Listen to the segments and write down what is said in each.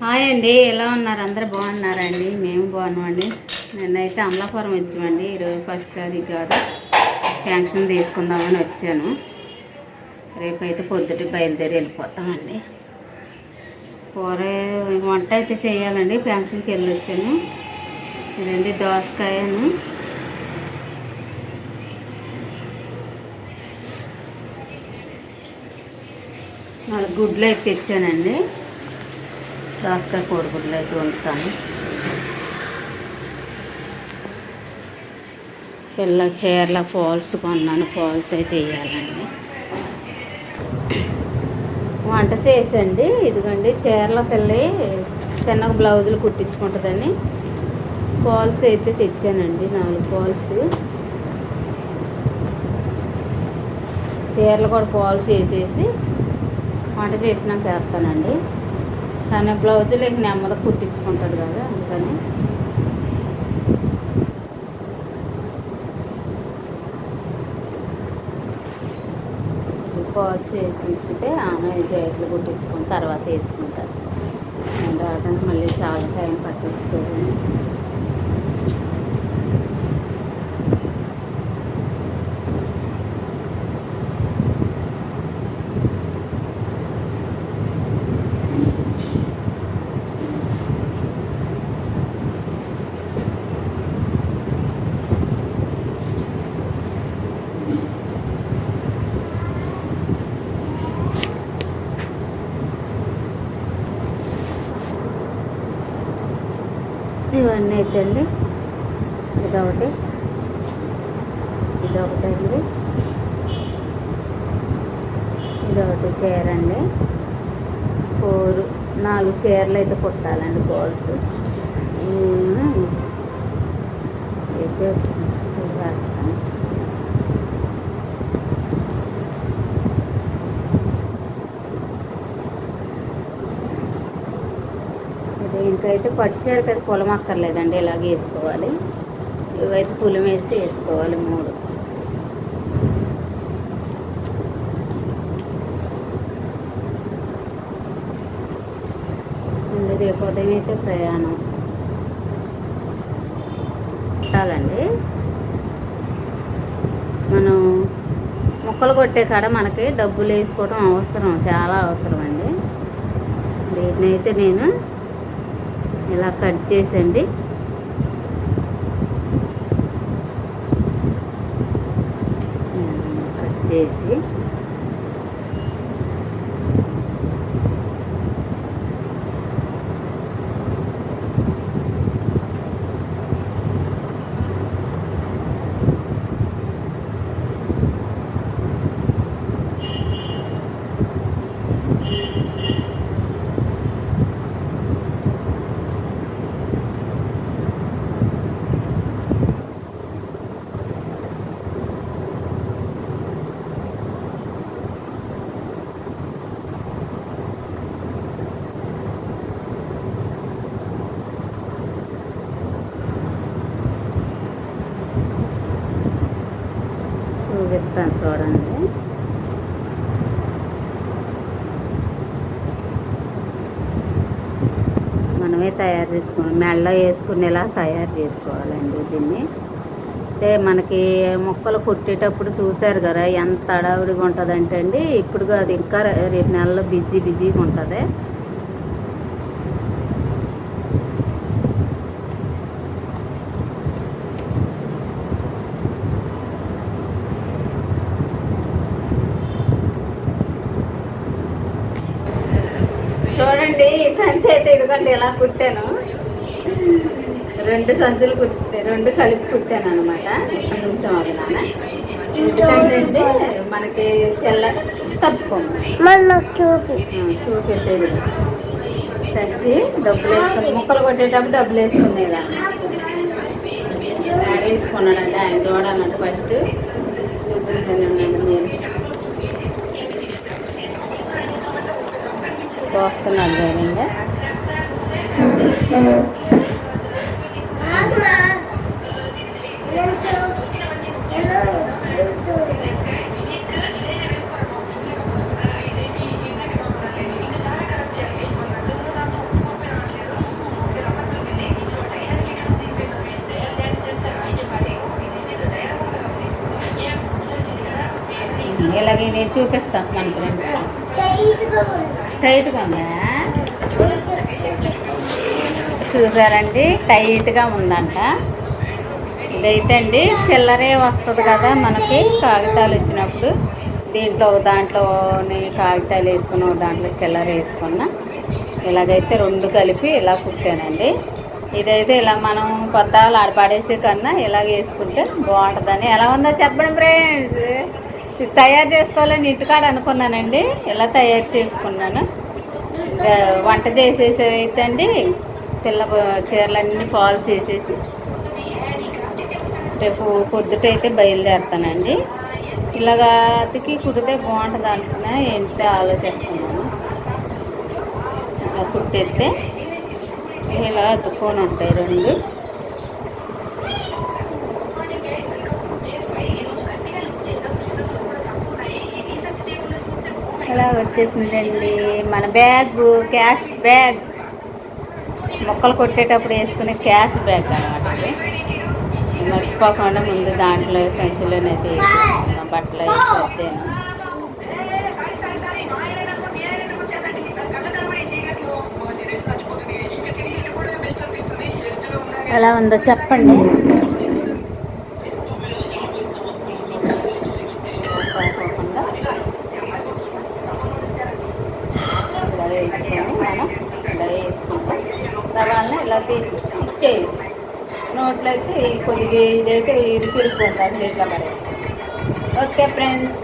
Hi అండి, ఎలా ఉన్నారు? అందరూ బాగున్నారండి? మేము బాగున్నామండి. నిన్నైతే అమలాపురం వచ్చామండి. ఈరోజు 1వ తారీఖు కాదు, పెన్షన్ తీసుకుందామని వచ్చాను. రేపైతే పొద్దుట బయలుదేరి వెళ్ళిపోతామండి. కూర వంట అయితే చేయాలండి. పెన్షన్కి వెళ్ళి వచ్చాను. ఇదండి దోసకాయను, నాలుగు గుడ్లు అయితే తెచ్చానండి. దోసకాయ కోడిగుడ్లు అయితే వండుతాను. పిల్ల చీరల ఫాల్స్ కొన్నాను. ఫాల్స్ అయితే వేయాలండి. వంట చేసండి. ఇదిగోండి చీరల పిల్ల చిన్నగా బ్లౌజులు కుట్టించుకుంటుందని ఫాల్స్ అయితే తెచ్చానండి. 4 ఫాల్స్. చీరలు కూడా ఫాల్స్ వేసేసి వంట చేసినాక వేస్తానండి. కానీ బ్లౌజులు ఇంక నెమ్మది కుట్టించుకుంటుంది కదా, అందుకని ఫాల్స్ వేసి ఇచ్చితే ఆమె జాకెట్లు కుట్టించుకుని తర్వాత వేసుకుంటారు. అండ్ రావడానికి మళ్ళీ చాలా టైం పట్టించుకోండి. ఇవన్నీ అయితే అండి, ఇదొకటి అండి, ఇదొకటి చీర అండి. 4 చీరలు అయితే కుట్టాలండి. ఫాల్స్ అయితే రాస్తాను. దీనికైతే పట్టు చీరకి అయితే పొలం అక్కర్లేదండి, ఇలాగే వేసుకోవాలి. ఇవైతే పులం వేసి వేసుకోవాలి 3. రేపు ఉదయం అయితే ప్రయాణం చాలండి. మనం మొక్కలు కొట్టే కాడ మనకి డబ్బులు వేసుకోవడం అవసరం, చాలా అవసరం అండి. దీన్నైతే నేను ఇలా కట్ చేసండి. కట్ చేసి చూపిస్తాను చూడండి. మనమే తయారు చేసుకోవాలి, మెడలో వేసుకునేలా తయారు చేసుకోవాలండి దీన్ని. అంటే మనకి మొక్కలు కొట్టేటప్పుడు చూసారు కదా ఎంత అడావిడిగా ఉంటుందంటే అండి, ఇప్పుడు అది ఇంకా రేపు నెలలో బిజీగా ఉంటుంది. చూడండి, సంచి అయితే ఇదిగోండి ఇలా కుట్టాను. 2 సంచులు 2 కలిపి కుట్టాను అనమాట. ఇక్కడ నుంచి నాన్న ఎందుకంటే మనకి చెల్ల తప్పుకోండి చూపెట్టేది. సంచి డబ్బులు వేసుకుని ముక్కలు కొట్టేటప్పుడు డబ్బులు వేసుకునేదాన్ని. వేసుకున్నానండి. ఆయన చూడాలంటే ఫస్ట్ చూపించానండి. నేను చూస్తున్నాను చూడండి. నేను చూపిస్తాను మన ఫ్రెండ్స్. టైట్గా ఉందా చూసారండి, టైట్గా ఉందంట. ఇదైతే అండి చిల్లరే వస్తుంది కదా మనకి కాగితాలు వచ్చినప్పుడు. దాంట్లోని కాగితాలు వేసుకున్న దాంట్లో చిల్లర వేసుకున్న ఇలాగైతే రెండు కలిపి ఇలా కుట్టానండి. ఇదైతే ఇలా మనం కొత్తలు ఆడపాడేసే కన్నా ఇలాగ వేసుకుంటే బాగుంటుందని. ఎలా ఉందో చెప్పండి ఫ్రెండ్స్. తయారు చేసుకోవాలని ఇంటికాడ అనుకున్నానండి, ఇలా తయారు చేసుకున్నాను. వంట చేసేసి అయితే అండి పిల్ల చీరలన్నీ ఫాల్స్ వేసేసి రేపు పొద్దుటైతే బయలుదేరుతానండి. ఇలాగా అతికి కుడితే బాగుంటుంది అనుకున్నా, ఏంటో ఆలోచిస్తున్నాను. ఇలా కుట్టేస్తే ఇలా అతుక్కొని ఉంటాయి రెండు. ఇలా వచ్చేసిందండి మన బ్యాగ్, క్యాష్ బ్యాగ్. మొక్కలు కొట్టేటప్పుడు వేసుకునే క్యాష్ బ్యాగ్ అన్నమాట. మర్చిపోకుండా ముందు దాంట్లో సంచిలోనైతే వేసేసుకున్నాం, బట్టలు వేసేద్దాను. ఎలా ఉందో చెప్పండి. ఇలా వేసుకొని మనం ఇలా వేసుకుంటాం. రవాణా ఇలా తీసి ఇచ్చేయచ్చు. నోట్లో అయితే కొద్దిగా ఇదైతే ఇరుకుంటారు, ఇట్లా పడేస్తాం. ఓకే ఫ్రెండ్స్,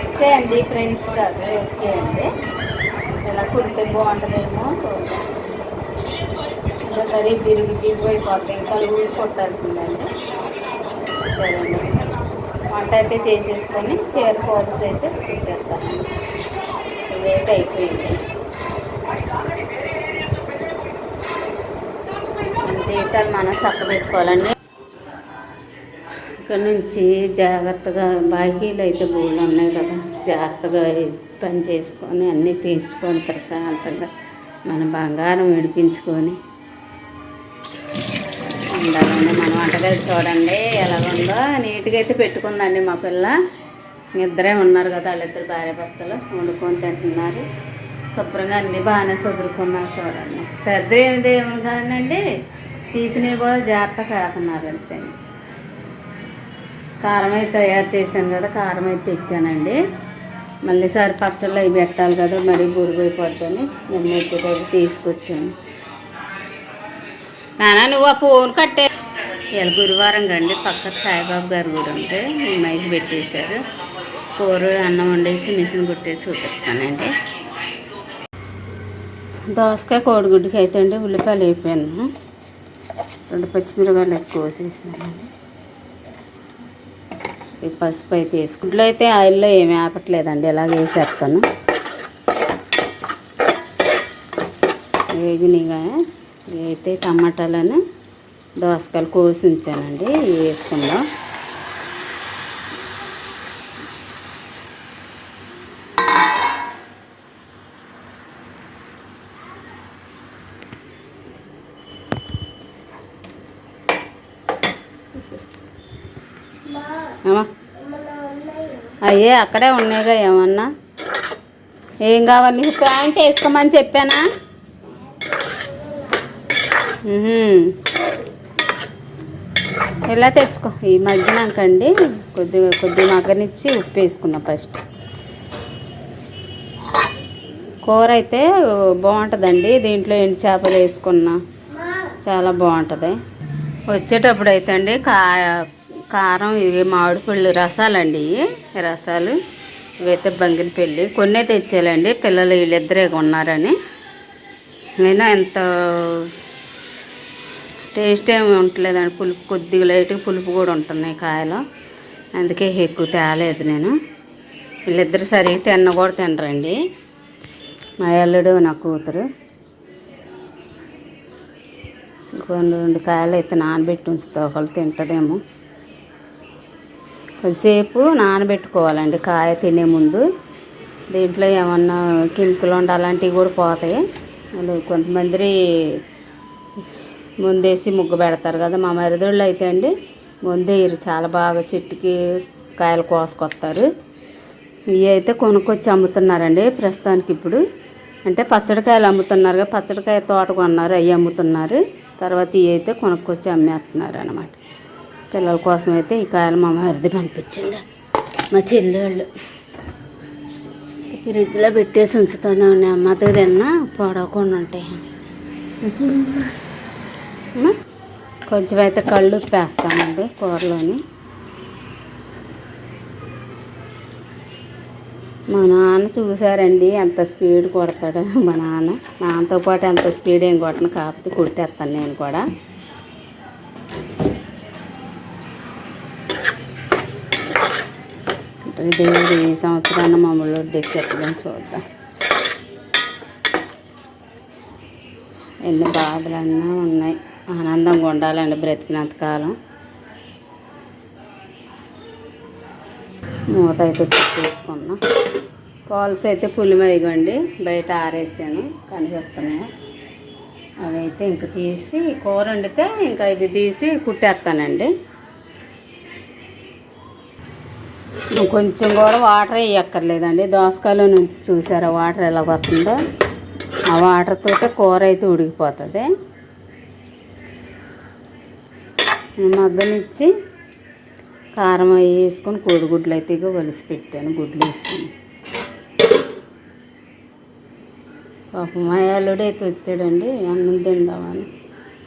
ఓకే అండి ఫ్రెండ్స్ కాదు, ఓకే అండి. ఇలా కుడితే బాగుంటుందేమో. ఇంకా మరీ బిరిగిపోయిపోతాయి, ఇంకా లూజ్ కొట్టాల్సిందండి. సరే అండి, వంట అయితే చేసేసుకొని చీర ఫాల్స్ అయితే కుట్టేస్తాను. ఇదైతే అయిపోయింది. మన జీవితాలు మనం చక్కబెట్టుకోవాలండి. ఇక్కడ నుంచి జాగ్రత్తగా బాకీలు అయితే బోళ్ళు ఉన్నాయి కదా, జాగ్రత్తగా పని చేసుకొని అన్నీ తీర్చుకొని ప్రశాంతంగా మన బంగారం విడిపించుకొని ఉండాలండి. మన వంటగది చూడండి ఎలా ఉందో, నీట్గా అయితే పెట్టుకుందండి మా పిల్ల. ఇద్దరే ఉన్నారు కదా, వాళ్ళిద్దరు భార్య భర్తలు వండుకొని తింటున్నారు. శుభ్రంగా అన్నీ బాగానే చదువుకున్నారు చూడండి. సర్ది ఏమి కాదండి, తీసినవి కూడా జాగ్రత్తగా పెడుతున్నారు అంతే. కారం అయితే తయారు చేశాను కదా, కారం అయితే తెచ్చానండి. మళ్ళీ సరి పచ్చళ్ళు అవి పెట్టాలి కదా, మరీ బురుగైపోద్దని నేను వచ్చేటప్పుడు తీసుకొచ్చాను. నానా నువ్వు ఆ ఫోన్ కట్టే. ఇలా గురువారం కండి, పక్క సాయిబాబు గారు కూడా ఉంటే మైకి పెట్టేశారు. కూర అన్నం వండేసి మిషన్ కుట్టేసి చూపిస్తానండి. దోసకాయ కోడిగుడ్డుకి అయితే అండి ఉల్లిపాయలు వేపాను, 2 పచ్చిమిరపకాయలు ఎక్కువ వేసేసానండి. ఈ పసుపు అయితే వేసుకుంట్లో అయితే ఆయిల్లో ఏమి ఆపట్లేదండి, ఇలా వేసేస్తాను. వేగినగా అయితే టమాటాలను దోసకాయలు కోసి ఉంచానండి, ఇవి వేసుకుందాం. అయ్యే అక్కడే ఉన్నాయిగా, ఏమన్నా ఏం కావాలి నీకు? ప్యాంట్ వేసుకోమని చెప్పానా? ఇలా తెచ్చుకో. ఈ మగ్గినాకండి కొద్దిగా మగ్గనిచ్చి ఉప్పు వేసుకున్నా ఫస్ట్. కూర అయితే బాగుంటుందండి, దీంట్లో ఎండు చేపలు వేసుకున్నా చాలా బాగుంటుంది. వచ్చేటప్పుడు అయితే అండి కారం, ఇవి మామిడిపళ్ళు రసాలండి, రసాలు ఇవైతే బంగినపల్లి కొన్నే తెచ్చేయాలండి. పిల్లలు వీళ్ళిద్దరే ఉన్నారని. అయినా ఎంత టేస్ట్ ఏమి ఉండలేదండి, పులుపు కొద్దిగా లైట్గా పులుపు కూడా ఉంటున్నాయి కాయలు, అందుకే ఎక్కువ తేలేదు నేను. వీళ్ళిద్దరు సరిగ్గా కూడా తినరండి, మా అల్లుడు నా కూతురు. కొన్ని 2 కాయలు అయితే నానబెట్టి ఉంచుతా, ఒకళ్ళు తింటుందేమో. కొద్దిసేపు నానబెట్టుకోవాలండి కాయ తినే ముందు. దీంట్లో ఏమన్నా కెమికల్ అలాంటివి కూడా పోతాయి. వాళ్ళు కొంతమంది ముందేసి ముగ్గు పెడతారు కదా, మా మరిదోళ్ళు అయితే అండి ముందేయరు, చాలా బాగా చెట్టుకి కాయలు కోసుకొస్తారు. ఇవి అయితే కొనుక్కొచ్చి అమ్ముతున్నారండి ప్రస్తుతానికి. ఇప్పుడు అంటే పచ్చడికాయలు అమ్ముతున్నారు, పచ్చడికాయ తోట కొన్నారు, అవి అమ్ముతున్నారు. తర్వాత ఇవి అయితే కొనుక్కొచ్చి అమ్మేస్తున్నారు అనమాట. పిల్లల కోసం అయితే ఈ కాయలు మా మరిది పంపించండి, మా చెల్లెళ్ళు. ఫ్రిడ్జ్లో పెట్టేసి ఉంచుతాను, నెమ్మది తిన్నా పొడవకుండా ఉంటాయి. కొంచెం అయితే కళ్ళు ఉప్పేస్తామండి కూరలోని. మా నాన్న చూసారండి ఎంత స్పీడ్ కొడతాడు. మా నాన్నతో పాటు ఎంత స్పీడ్ ఏం కొట్టను, కాకపోతే కొట్టేస్తాను నేను కూడా. దేవుడు ఈ సంవత్సరాన్ని మమ్మల్ని డెక్కెత్తదని చూద్దాం. ఎన్ని బాధలన్నా ఉన్నాయి, ఆనందంగా ఉండాలండి బ్రతికినంతకాలం. మూత అయితే పెట్టేసుకున్నాం. పాల్స్ అయితే పులిమేయగండి బయట ఆరేసాను, కనిపిస్తున్నాయి. అవి అయితే ఇంక తీసి కూర వండితే ఇంకా ఇది తీసి కుట్టేస్తానండి. కొంచెం కూడా వాటర్ వేయక్కర్లేదండి. దోసకాయలో నుంచి చూసారా వాటర్ ఎలా వస్తుందో, ఆ వాటర్తో కూర అయితే ఉడికిపోతుంది. మగ్గనిచ్చి కారం వేసుకొని కోడిగుడ్లు అయితే ఇక వలిసి పెట్టాను, గుడ్లు వేసుకొని. పాపం మా అల్లుడు అయితే వచ్చాడండి అన్నం తిందామని.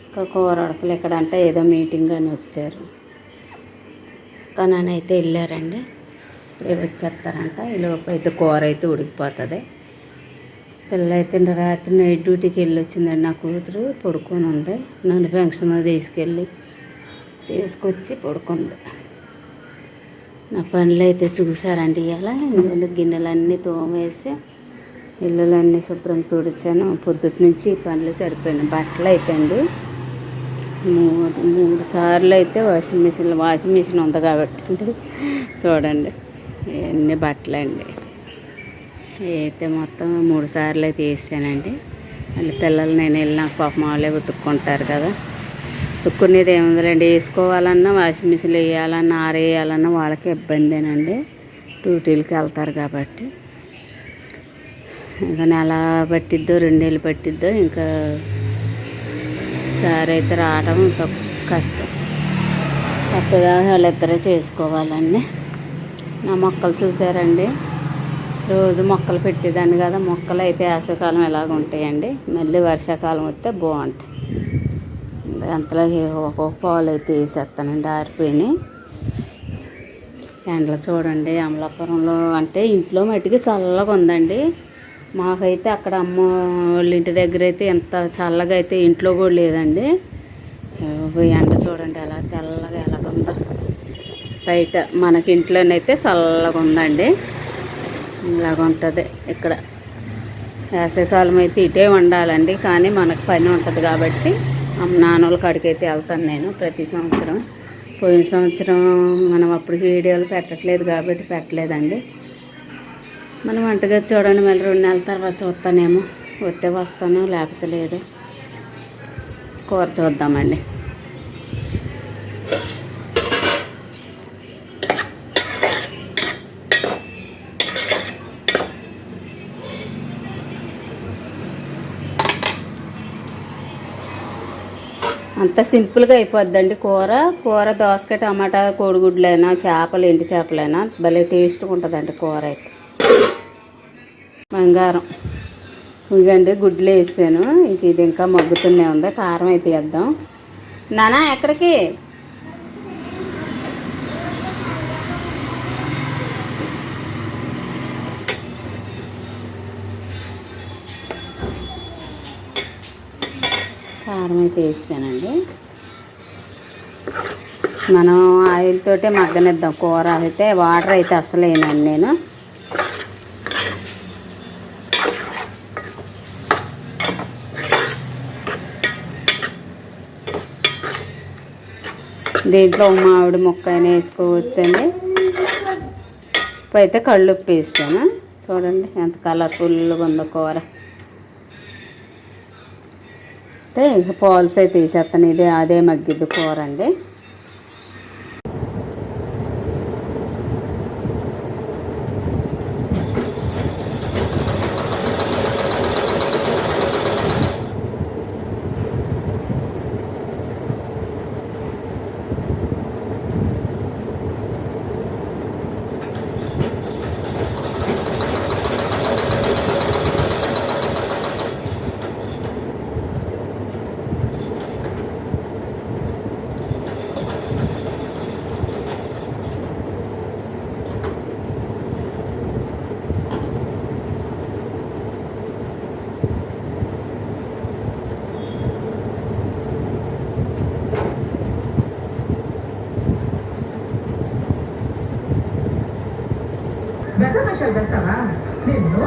ఇంకా కూర ఉడకలు ఇక్కడ అంటే ఏదో మీటింగ్ అని వచ్చారు, తననైతే వెళ్ళారండి. రేపు వచ్చేస్తారంట. ఈ లోపు అయితే కూర అయితే ఉడికిపోతుంది. పిల్లలైతే రాత్రి నైట్ డ్యూటీకి వెళ్ళి వచ్చిందండి. నా కూతురు పడుకొని ఉంది, నన్ను ఫంక్షన్ తీసుకొచ్చి పడుకుంది. నా పనులు అయితే చూసారండి. ఇలా గిన్నెలన్నీ తోమేసి ఇల్లులన్నీ శుభ్రం తుడిచాను. పొద్దుటి నుంచి ఈ పనులు సరిపోయినాయి. బట్టలు అయితే అండి మూడు సార్లు అయితే వాషింగ్ మిషన్ ఉంది కాబట్టి చూడండి ఎన్ని బట్టలు అండి. అయితే మొత్తం 3 సార్లు అయితే వేసానండి. మళ్ళీ పిల్లలు నేను వెళ్ళినాక పాపం వాళ్ళే ఉతుక్కుంటారు కదా. ఉతుక్కునేది ఏముందండి, వేసుకోవాలన్నా వాషింగ్ మిషన్లో వేయాలన్నా ఆరేయాలన్నా వాళ్ళకి ఇబ్బందేనండి, డ్యూటీలకి వెళ్తారు కాబట్టి. ఇంకా నెల పట్టిద్దో 2 నెలలు పట్టిద్దో ఇంకా సార్ అయితే రావడం కష్టం. తప్పదా వాళ్ళిద్దరే చేసుకోవాలండి. నా మొక్కలు చూసారండి, రోజు మొక్కలు పెట్టేదాన్ని కదా. మొక్కలు అయితే వేసవికాలం ఎలాగ ఉంటాయండి, మళ్ళీ వర్షాకాలం వస్తే బాగుంటాయి. అంతలో ఒక్కొక్క పాలు అయితే వేసేస్తానండి, ఆరిపోయినాయి. ఎండలు చూడండి అమలాపురంలో అంటే ఇంట్లో మట్టికి చల్లగా ఉందండి. మాకైతే అక్కడ అమ్మ వాళ్ళ ఇంటి దగ్గర అయితే ఎంత చల్లగా అయితే ఇంట్లో కూడా లేదండి. ఎండ చూడండి ఎలా తెల్లగా ఎలాగుందో. బయట మనకి ఇంట్లోనైతే చల్లగా ఉందండి. ఇలాగ ఉంటుంది ఇక్కడ. వేసవికాలం అయితే ఇటే ఉండాలండి, కానీ మనకు పని ఉంటుంది కాబట్టి నాన్నోళ్ళ కాడికి అయితే వెళ్తాను నేను ప్రతి సంవత్సరం. పోయిన సంవత్సరం మనం అప్పుడు వీడియోలు పెట్టట్లేదు కాబట్టి పెట్టలేదండి. మనం వంటగది చూడండి, మళ్ళీ 2 నెలల తర్వాత చూస్తానేమో, వస్తే వస్తాను లేకపోతే లేదు. కూర చూద్దామండి. అంత సింపుల్గా అయిపోద్దండి కూర దోసకాయ టమాటా కోడిగుడ్లైనా చేపలు ఎండు చేపలైనా భలే టేస్ట్గా ఉంటుందండి కూర అయితే. బంగారం ఇదండి గుడ్లు వేసాను. ఇంక ఇది ఇంకా మగ్గుతూనే ఉంది. కారం అయితే వేద్దాం. నానా ఎక్కడికి? కారం అయితే వేసానండి. మనం ఆయిల్ తోటే మగ్గనిద్దాం. కూర అయితే వాటర్ అయితే అసలు వేయనండి నేను. దీంట్లో మామిడి ముక్క అయినా వేసుకోవచ్చండి. ఇప్పుడు అయితే కళ్ళుప్పు వేసాను. చూడండి ఎంత కలర్ఫుల్గా ఉందో కూర. అయితే ఇక పాల్స్ అయితే వేసేస్తాను. అదే మగ్గిద్ది కూర అండి. వేషాలు వేస్తావా నిన్ను?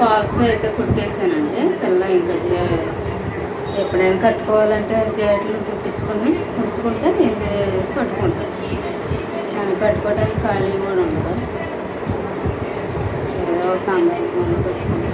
ఫాల్స్ అయితే కుట్టేసానండి. పిల్ల ఇంకా ఎప్పుడైనా కట్టుకోవాలంటే జాకెట్లు కుట్టించుకుంటే ఇది కట్టుకుంటాను. కట్టుకోవడానికి ఖాళీ కూడా ఉండదు. ఏదో సందర్భంలో పెట్టుకుంటారు.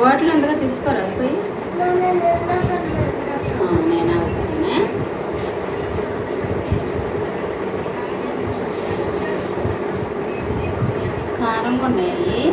బాటిల్ అందుగా తెచ్చుకోరా పోయి నేను అవుతానే కారం ఉన్నాయి.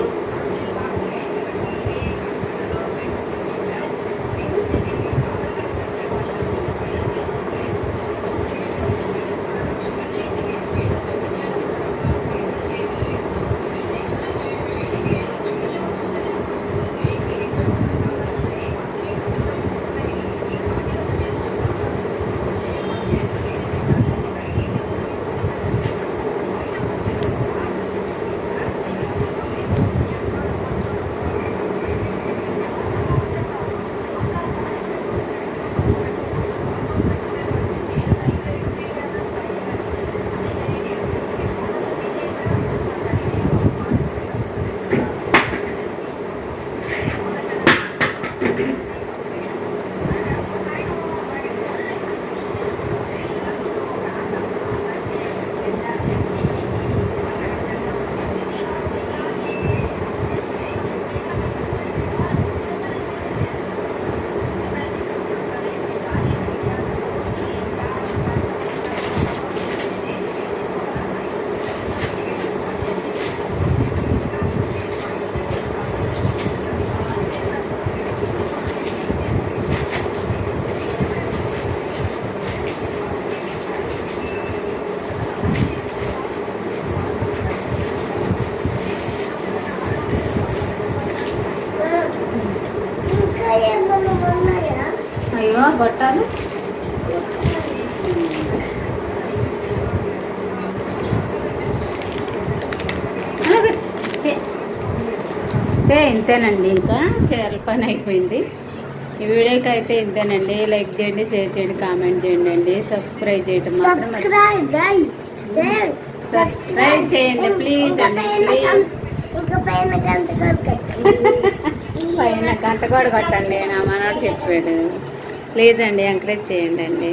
గొట్టాలు ఇంతేనండి. ఇంకా చీరల పని అయిపోయింది. ఈ వీడియోకి అయితే ఇంతేనండి. లైక్ చేయండి, షేర్ చేయండి, కామెంట్ చేయండి అండి. సబ్స్క్రైబ్ చేయడం మాత్రం సబ్స్క్రైబ్ చేయండి ప్లీజ్ అండి. పైన గంట కూడా కొట్టండి, నా మనోడు చెప్పాడు. ప్లీజ్ అండి, ఎంకరేజ్ చేయండి అండి.